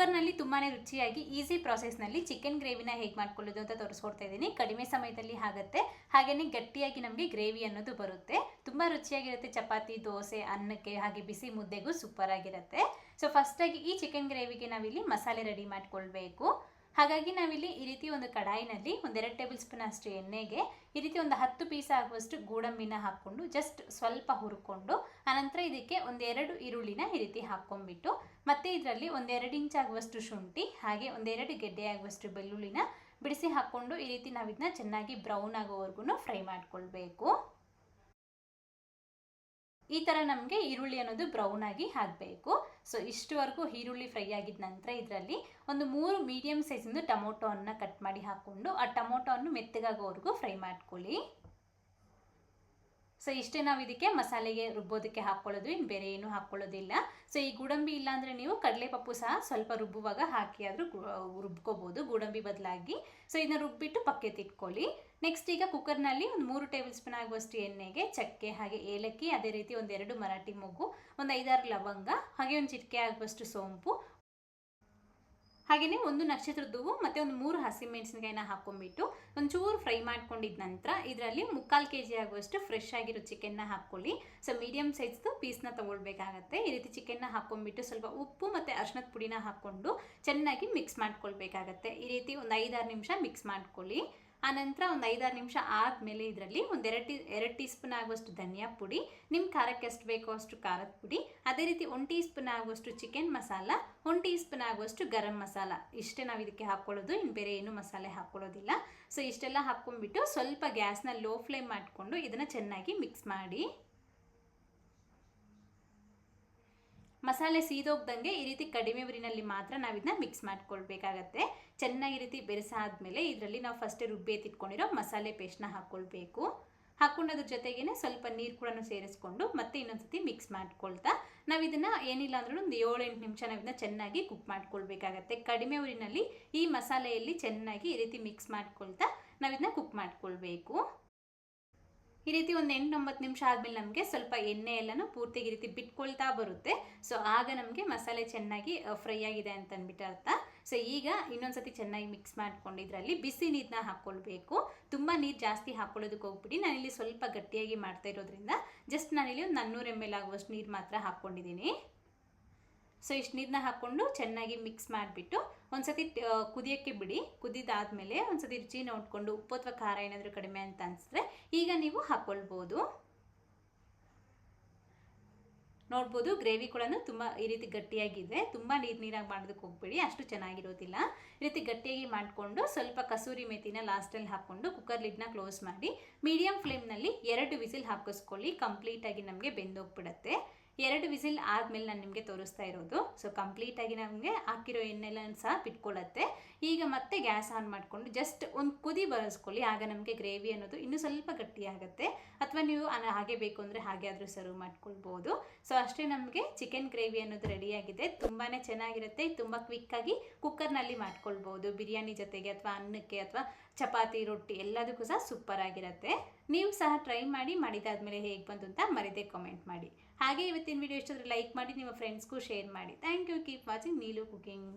ಕುಕ್ಕರ್ನಲ್ಲಿ ತುಂಬಾ ರುಚಿಯಾಗಿ easy ಪ್ರಾಸೆಸ್ನಲ್ಲಿ chicken ಗ್ರೇವಿನ ಹೇಗೆ ಮಾಡ್ಕೊಳ್ಳೋದು ಅಂತ ತೋರಿಸ್ಕೊಡ್ತಾ ಇದ್ದೀನಿ. ಕಡಿಮೆ ಸಮಯದಲ್ಲಿ ಆಗುತ್ತೆ, ಹಾಗೆಯೇ ಗಟ್ಟಿಯಾಗಿ ನಮಗೆ ಗ್ರೇವಿ ಅನ್ನೋದು ಬರುತ್ತೆ. ತುಂಬ ರುಚಿಯಾಗಿರುತ್ತೆ. ಚಪಾತಿ, ದೋಸೆ, ಅನ್ನಕ್ಕೆ ಹಾಗೆ ಬಿಸಿ ಮುದ್ದೆಗೂ ಸೂಪರ್ ಆಗಿರುತ್ತೆ. ಸೊ ಫಸ್ಟಾಗಿ ಈ ಚಿಕನ್ ಗ್ರೇವಿಗೆ ನಾವಿಲ್ಲಿ ಮಸಾಲೆ ರೆಡಿ ಮಾಡ್ಕೊಳ್ಬೇಕು. ಹಾಗಾಗಿ ನಾವಿಲ್ಲಿ ಈ ರೀತಿ ಒಂದು ಕಡಾಯಿನಲ್ಲಿ 1-2 ಟೇಬಲ್ ಸ್ಪೂನ್ ಅಷ್ಟು ಎಣ್ಣೆಗೆ ಈ ರೀತಿ ಒಂದು 10 ಪೀಸ್ ಆಗುವಷ್ಟು ಗೋಡಂಬಿನ ಹಾಕ್ಕೊಂಡು ಜಸ್ಟ್ ಸ್ವಲ್ಪ ಹುರ್ಕೊಂಡು ಆನಂತರ ಇದಕ್ಕೆ 1-2 ಈರುಳ್ಳಿನ ಈ ರೀತಿ ಹಾಕ್ಕೊಂಡ್ಬಿಟ್ಟು ಮತ್ತೆ ಇದರಲ್ಲಿ 1-2 ಇಂಚ್ ಆಗುವಷ್ಟು ಶುಂಠಿ ಹಾಗೆ 1-2 ಗೆಡ್ಡೆ ಆಗುವಷ್ಟು ಬೆಳ್ಳುಳ್ಳಿನ ಬಿಡಿಸಿ ಹಾಕ್ಕೊಂಡು ಈ ರೀತಿ ನಾವು ಇದನ್ನ ಚೆನ್ನಾಗಿ ಬ್ರೌನ್ ಆಗೋವರೆಗೂ ಫ್ರೈ ಮಾಡ್ಕೊಳ್ಬೇಕು. ಈ ಥರ ನಮಗೆ ಈರುಳ್ಳಿ ಅನ್ನೋದು ಬ್ರೌನ್ ಆಗಿ ಆಗಬೇಕು. ಸೊ ಇಷ್ಟುವರೆಗೂ ಈರುಳ್ಳಿ ಫ್ರೈ ಆಗಿದ ನಂತರ ಇದರಲ್ಲಿ ಒಂದು 3 ಮೀಡಿಯಂ ಸೈಜಿಂದು ಟೊಮೊಟೊವನ್ನು ಕಟ್ ಮಾಡಿ ಹಾಕ್ಕೊಂಡು ಆ ಟೊಮೊಟೊವನ್ನು ಮೆತ್ತಗಾಗೋವರೆಗೂ ಫ್ರೈ ಮಾಡ್ಕೊಳ್ಳಿ. ಸೊ ಇಷ್ಟೇ ನಾವು ಇದಕ್ಕೆ ಮಸಾಲೆಗೆ ರುಬ್ಬೋದಕ್ಕೆ ಹಾಕ್ಕೊಳ್ಳೋದು, ಇನ್ನು ಬೇರೆ ಏನು ಹಾಕ್ಕೊಳ್ಳೋದಿಲ್ಲ. ಸೊ ಈ ಗೋಡಂಬಿ ಇಲ್ಲಾಂದರೆ ನೀವು ಕಡಲೆಪಪ್ಪು ಸಹ ಸ್ವಲ್ಪ ರುಬ್ಬುವಾಗ ಹಾಕಿ ಆದರೂ ರುಬ್ಕೋಬೋದು ಗೋಡಂಬಿ ಬದಲಾಗಿ. ಸೊ ಇದನ್ನ ರುಬ್ಬಿಟ್ಟು ಪಕ್ಕೆತ್ತಿಟ್ಕೊಳ್ಳಿ. ನೆಕ್ಸ್ಟ್ ಈಗ ಕುಕ್ಕರ್ನಲ್ಲಿ ಒಂದು 3 ಟೇಬಲ್ ಸ್ಪೂನ್ ಆಗುವಷ್ಟು ಎಣ್ಣೆಗೆ ಚಕ್ಕೆ ಹಾಗೆ ಏಲಕ್ಕಿ, ಅದೇ ರೀತಿ 1-2 ಮರಾಠಿ ಮೊಗ್ಗು, ಒಂದು 5-6 ಲವಂಗ ಹಾಗೆ ಒಂದು ಚಿಟಿಕೆ ಆಗುವಷ್ಟು ಸೋಂಪು ಹಾಗೆಯೇ 1 ನಕ್ಷತ್ರದ ಹೂವು ಮತ್ತು ಒಂದು 3 ಹಸಿಮೆಣಸಿನಕಾಯಿನ ಹಾಕ್ಕೊಂಡ್ಬಿಟ್ಟು ಒಂಚೂರು ಫ್ರೈ ಮಾಡ್ಕೊಂಡಿದ್ದ ನಂತರ ಇದರಲ್ಲಿ 3/4 kg ಆಗುವಷ್ಟು ಫ್ರೆಶ್ ಆಗಿರೋ ಚಿಕನ್ನ ಹಾಕ್ಕೊಳ್ಳಿ. ಸೊ ಮೀಡಿಯಂ ಸೈಜ್ದು ಪೀಸ್ನ ತೊಗೊಳ್ಬೇಕಾಗತ್ತೆ. ಈ ರೀತಿ ಚಿಕನ್ನ ಹಾಕ್ಕೊಂಡ್ಬಿಟ್ಟು ಸ್ವಲ್ಪ ಉಪ್ಪು ಮತ್ತು ಅರಿಶಿಣದ ಪುಡಿನ ಹಾಕ್ಕೊಂಡು ಚೆನ್ನಾಗಿ ಮಿಕ್ಸ್ ಮಾಡ್ಕೊಳ್ಬೇಕಾಗತ್ತೆ. ಈ ರೀತಿ ಒಂದು 5-6 ನಿಮಿಷ ಮಿಕ್ಸ್ ಮಾಡ್ಕೊಳ್ಳಿ. ಆನಂತರ ಒಂದು 5-6 ನಿಮಿಷ ಆದಮೇಲೆ ಇದರಲ್ಲಿ 2 ಟೀ ಸ್ಪೂನ್ ಆಗುವಷ್ಟು ಧನಿಯಾ ಪುಡಿ, ನಿಮ್ಮ ಖಾರಕ್ಕೆ ಎಷ್ಟು ಬೇಕೋ ಅಷ್ಟು ಖಾರದ ಪುಡಿ, ಅದೇ ರೀತಿ 1 ಟೀ ಸ್ಪೂನ್ ಆಗುವಷ್ಟು ಚಿಕನ್ ಮಸಾಲ, 1 ಟೀ ಸ್ಪೂನ್ ಆಗುವಷ್ಟು ಗರಂ ಮಸಾಲ, ಇಷ್ಟೇ ನಾವು ಇದಕ್ಕೆ ಹಾಕ್ಕೊಳ್ಳೋದು, ಇನ್ನು ಬೇರೆ ಏನು ಮಸಾಲೆ ಹಾಕ್ಕೊಳ್ಳೋದಿಲ್ಲ. ಸೊ ಇಷ್ಟೆಲ್ಲ ಹಾಕ್ಕೊಂಡ್ಬಿಟ್ಟು ಸ್ವಲ್ಪ ಗ್ಯಾಸ್ನ ಲೋ ಫ್ಲೇಮ್ ಮಾಡಿಕೊಂಡು ಇದನ್ನು ಚೆನ್ನಾಗಿ ಮಿಕ್ಸ್ ಮಾಡಿ. ಮಸಾಲೆ ಸೀದೋಗ್ದಂಗೆ ಈ ರೀತಿ ಕಡಿಮೆ ಉರಿನಲ್ಲಿ ಮಾತ್ರ ನಾವು ಇದನ್ನ ಮಿಕ್ಸ್ ಮಾಡ್ಕೊಳ್ಬೇಕಾಗತ್ತೆ. ಚೆನ್ನಾಗಿ ರೀತಿ ಬೆರೆಸಾದ್ಮೇಲೆ ಇದರಲ್ಲಿ ನಾವು ಫಸ್ಟೇ ರುಬ್ಬಿ ಎತ್ತಿಟ್ಕೊಂಡಿರೋ ಮಸಾಲೆ ಪೇಸ್ಟ್ನ ಹಾಕ್ಕೊಳ್ಬೇಕು. ಹಾಕ್ಕೊಂಡೋದ್ರ ಜೊತೆಗೇ ಸ್ವಲ್ಪ ನೀರು ಕೂಡ ಸೇರಿಸ್ಕೊಂಡು ಮತ್ತೆ ಇನ್ನೊಂದ್ಸತಿ ಮಿಕ್ಸ್ ಮಾಡ್ಕೊಳ್ತಾ ನಾವು ಇದನ್ನು ಏನಿಲ್ಲ ಅಂದ್ರೂ ಒಂದು 7-8 ನಿಮಿಷ ನಾವು ಇದನ್ನ ಚೆನ್ನಾಗಿ ಕುಕ್ ಮಾಡ್ಕೊಳ್ಬೇಕಾಗತ್ತೆ. ಕಡಿಮೆ ಉರಿನಲ್ಲಿ ಈ ಮಸಾಲೆಯಲ್ಲಿ ಚೆನ್ನಾಗಿ ಈ ರೀತಿ ಮಿಕ್ಸ್ ಮಾಡ್ಕೊಳ್ತಾ ನಾವು ಇದನ್ನ ಕುಕ್ ಮಾಡ್ಕೊಳ್ಬೇಕು. ಈ ರೀತಿ ಒಂದು 8-9 ನಿಮಿಷ ಆದಮೇಲೆ ನಮಗೆ ಸ್ವಲ್ಪ ಎಣ್ಣೆ ಎಲ್ಲನೂ ಪೂರ್ತಿಗೆ ಈ ರೀತಿ ಬಿಟ್ಕೊಳ್ತಾ ಬರುತ್ತೆ. ಸೊ ಆಗ ನಮಗೆ ಮಸಾಲೆ ಚೆನ್ನಾಗಿ ಫ್ರೈ ಆಗಿದೆ ಅಂತ ಅಂದ್ಬಿಟ್ಟು ಅರ್ಥ. ಸೊ ಈಗ ಇನ್ನೊಂದ್ಸತಿ ಚೆನ್ನಾಗಿ ಮಿಕ್ಸ್ ಮಾಡ್ಕೊಂಡಿದ್ರಲ್ಲಿ ಬಿಸಿ ನೀರನ್ನ ಹಾಕ್ಕೊಳ್ಬೇಕು. ತುಂಬ ನೀರು ಜಾಸ್ತಿ ಹಾಕ್ಕೊಳ್ಳೋದಕ್ಕೆ ಹೋಗ್ಬಿಡಿ. ನಾನಿಲ್ಲಿ ಸ್ವಲ್ಪ ಗಟ್ಟಿಯಾಗಿ ಮಾಡ್ತಾ ಇರೋದ್ರಿಂದ ಜಸ್ಟ್ ನಾನಿಲ್ಲಿ ಒಂದು 400 ml ಆಗುವಷ್ಟು ನೀರು ಮಾತ್ರ ಹಾಕ್ಕೊಂಡಿದ್ದೀನಿ. ಸೊ ಇಷ್ಟು ನೀರನ್ನ ಹಾಕ್ಕೊಂಡು ಚೆನ್ನಾಗಿ ಮಿಕ್ಸ್ ಮಾಡಿಬಿಟ್ಟು ಒಂದ್ಸತಿ ಕುದಿಯೋಕ್ಕೆ ಬಿಡಿ. ಕುದಿದಾದ್ಮೇಲೆ ಒಂದ್ಸತಿ ರುಚಿ ನೋಡಿಕೊಂಡು ಉಪ್ಪು ಅಥವಾ ಖಾರ ಏನಾದರೂ ಕಡಿಮೆ ಅಂತ ಅನಿಸಿದ್ರೆ ಈಗ ನೀವು ಹಾಕ್ಕೊಳ್ಬೋದು. ನೋಡ್ಬೋದು ಗ್ರೇವಿ ಕೂಡ ತುಂಬ ಈ ರೀತಿ ಗಟ್ಟಿಯಾಗಿದೆ. ತುಂಬ ನೀರಾಗಿ ಮಾಡೋದಕ್ಕೆ ಹೋಗ್ಬೇಡಿ, ಅಷ್ಟು ಚೆನ್ನಾಗಿರೋದಿಲ್ಲ. ಈ ರೀತಿ ಗಟ್ಟಿಯಾಗಿ ಮಾಡಿಕೊಂಡು ಸ್ವಲ್ಪ ಕಸೂರಿ ಮೇಥಿನ ಲಾಸ್ಟಲ್ಲಿ ಹಾಕ್ಕೊಂಡು ಕುಕ್ಕರ್ ಲಿಡ್ನ ಕ್ಲೋಸ್ ಮಾಡಿ ಮೀಡಿಯಂ ಫ್ಲೇಮ್ನಲ್ಲಿ 2 ವಿಸಿಲ್ ಹಾಕಿಸ್ಕೊಳ್ಳಿ. ಕಂಪ್ಲೀಟಾಗಿ ನಮಗೆ ಬೆಂದೋಗ್ಬಿಡುತ್ತೆ. 2 ವಿಸಿಲ್ ಆದಮೇಲೆ ನಾನು ನಿಮಗೆ ತೋರಿಸ್ತಾ ಇರೋದು. ಸೊ ಕಂಪ್ಲೀಟಾಗಿ ನಮಗೆ ಹಾಕಿರೋ ಎಣ್ಣೆಲ್ಲ ಸಹ ಬಿಟ್ಕೊಳ್ಳುತ್ತೆ. ಈಗ ಮತ್ತೆ ಗ್ಯಾಸ್ ಆನ್ ಮಾಡಿಕೊಂಡು ಜಸ್ಟ್ ಒಂದು ಕುದಿ ಬರೆಸ್ಕೊಳ್ಳಿ. ಆಗ ನಮಗೆ ಗ್ರೇವಿ ಅನ್ನೋದು ಇನ್ನೂ ಸ್ವಲ್ಪ ಗಟ್ಟಿಯಾಗುತ್ತೆ. ಅಥವಾ ನೀವು ಹಾಗೆ ಬೇಕು ಅಂದರೆ ಹಾಗೆ ಆದರೂ ಸರ್ವ್ ಮಾಡ್ಕೊಳ್ಬೋದು. ಸೊ ಅಷ್ಟೇ, ನಮಗೆ ಚಿಕನ್ ಗ್ರೇವಿ ಅನ್ನೋದು ರೆಡಿಯಾಗಿದೆ. ತುಂಬಾ ಚೆನ್ನಾಗಿರುತ್ತೆ. ತುಂಬ ಕ್ವಿಕ್ಕಾಗಿ ಕುಕ್ಕರ್ನಲ್ಲಿ ಮಾಡ್ಕೊಳ್ಬೋದು. ಬಿರಿಯಾನಿ ಜೊತೆಗೆ ಅಥವಾ ಅನ್ನಕ್ಕೆ ಅಥವಾ ಚಪಾತಿ, ರೊಟ್ಟಿ ಎಲ್ಲದಕ್ಕೂ ಸಹ ಸೂಪರ್ ಆಗಿರುತ್ತೆ. ನೀವು ಸಹ ಟ್ರೈ ಮಾಡಿ, ಮಾಡಿದಾದ್ಮೇಲೆ ಹೇಗೆ ಬಂತು ಅಂತ ಮರಿದೇ ಕಾಮೆಂಟ್ ಮಾಡಿ. ಹಾಗೆ ಇವತ್ತಿನ ವಿಡಿಯೋ ಇಷ್ಟಾದರೆ ಲೈಕ್ ಮಾಡಿ, ನಿಮ್ಮ ಫ್ರೆಂಡ್ಸ್ಗೂ ಶೇರ್ ಮಾಡಿ. Thank you. Keep watching Neelu cooking.